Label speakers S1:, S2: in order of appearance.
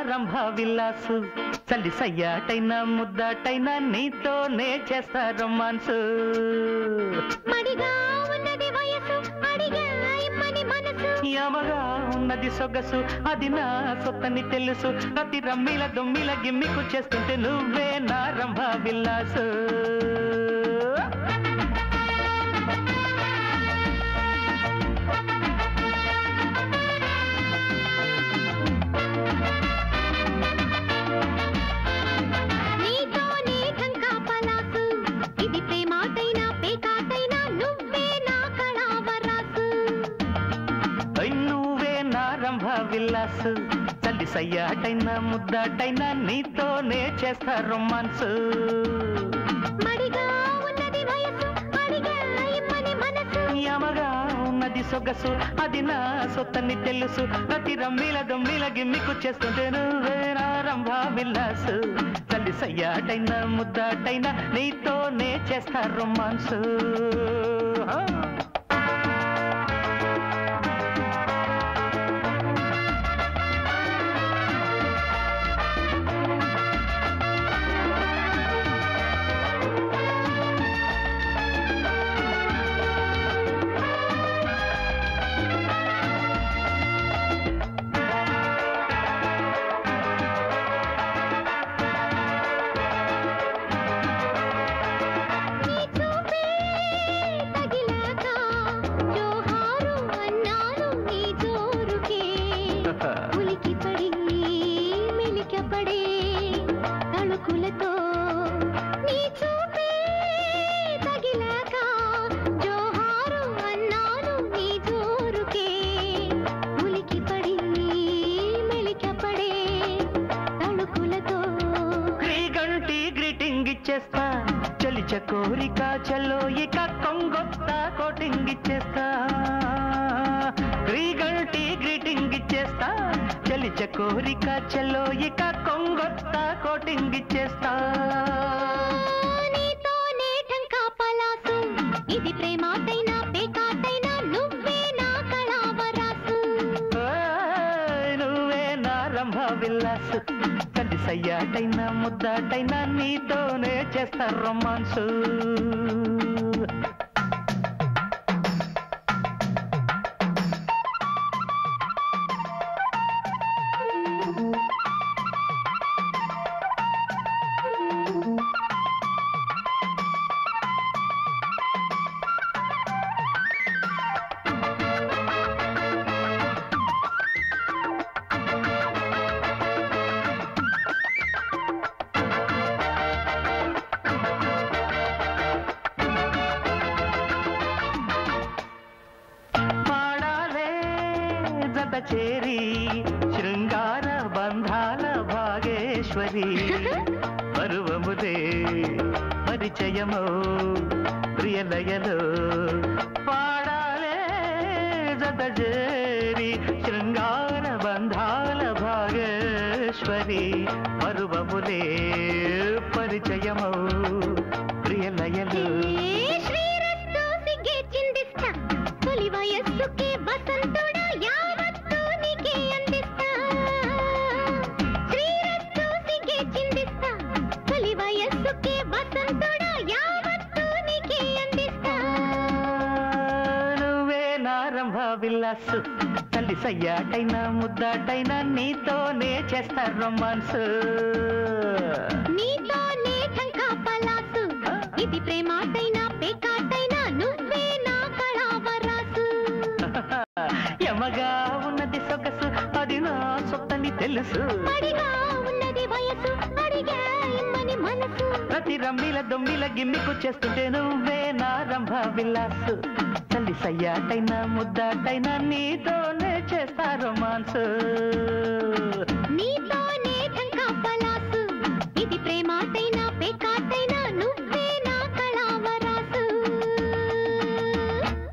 S1: రంభ విలాసు చల్లి సయ్యాటైనా ముద్దాటైనా నీతోనే చేస్తా రొమాన్సు
S2: మడిగా ఉన్నది వయసు అడిగా ఇమ్మని మనసు
S1: యమగా ఉన్నది సొగసు అది నా సొత్తని తెలుసు ప్రతి రమ్మిల దొమ్మిల గిమ్మికు చేస్తుంటే నువ్వే నా రంభ విలాసు విలాసు చల్లి సయ్యాటైనా ముద్దాటైనా నీతోనే చేస్తా రొమాన్సు
S2: మడిగా ఉన్నది వయసు అడిగా ఇమ్మని మనసు
S1: యమగా ఉన్నది సొగసు అది నా సొత్తని తెలుసు ప్రతి రమ్మిల దొమ్మిల గిమ్మికు చేస్తుంటే నువ్వే నా రంభ విలాసు చల్లి సయ్యాటైనా ముద్దాటైనా నీతోనే చేస్తా రొమాన్సు చలిచ కోరిక చలో ఇక కొంగొత్త కోటింగ్ ఇచ్చేస్తా గ్రీగంటి గ్రీటింగ్ ఇచ్చేస్తా చలిచ కోరిక చలో ఇక కొంగొత్త కోటింగ్ ఇచ్చేస్తా
S2: నీతోనే ఢంకా పలాసు ఇది ప్రేమాటైనా పేకాటైనా నువ్వే నా కళావరాసు
S1: నువ్వే నా రంభ విలాసు చల్లి సయ్యాటైనా ముద్దాటైనా నీతోనే చేస్తా రొమాన్సు చేరి శృంగార బంధాల భాగేశ్వరి పరువముదే పరిచయమో ప్రియలయలో పాడాలే జత చేరి శృంగార బంధాల భాగేశ్వరి పరువముదే పరిచయమో ప్రియలయలో
S2: శ్రీరస్తు సిగ్గే చిందిస్తా తొలి వయస్సుకే వసంతుడా
S1: విలాసు తల్లి సయ్యాటైనా ముద్దాటైనా నీతోనే చేస్తా రొమాన్సు
S2: నీతోనే ఢంకా పలాసు ఇది ప్రేమాటైనా పేకాటైనా నువ్వే నా కళావరాసు
S1: యమగా ఉన్నది సొగసు అది నా సొత్తని తెలుసు
S2: మడిగా ఉన్నది వయసు అడిగా ఇమ్మని మనసు
S1: ప్రతి రమ్మిల దొమ్మిల గిమ్మికు చేస్తుంటే నువ్వే నా రంభ విలాసు చల్లి సయ్యాటైనా ముద్దాటైనా నీతోనే చేస్తా రొమాన్సు
S2: నీ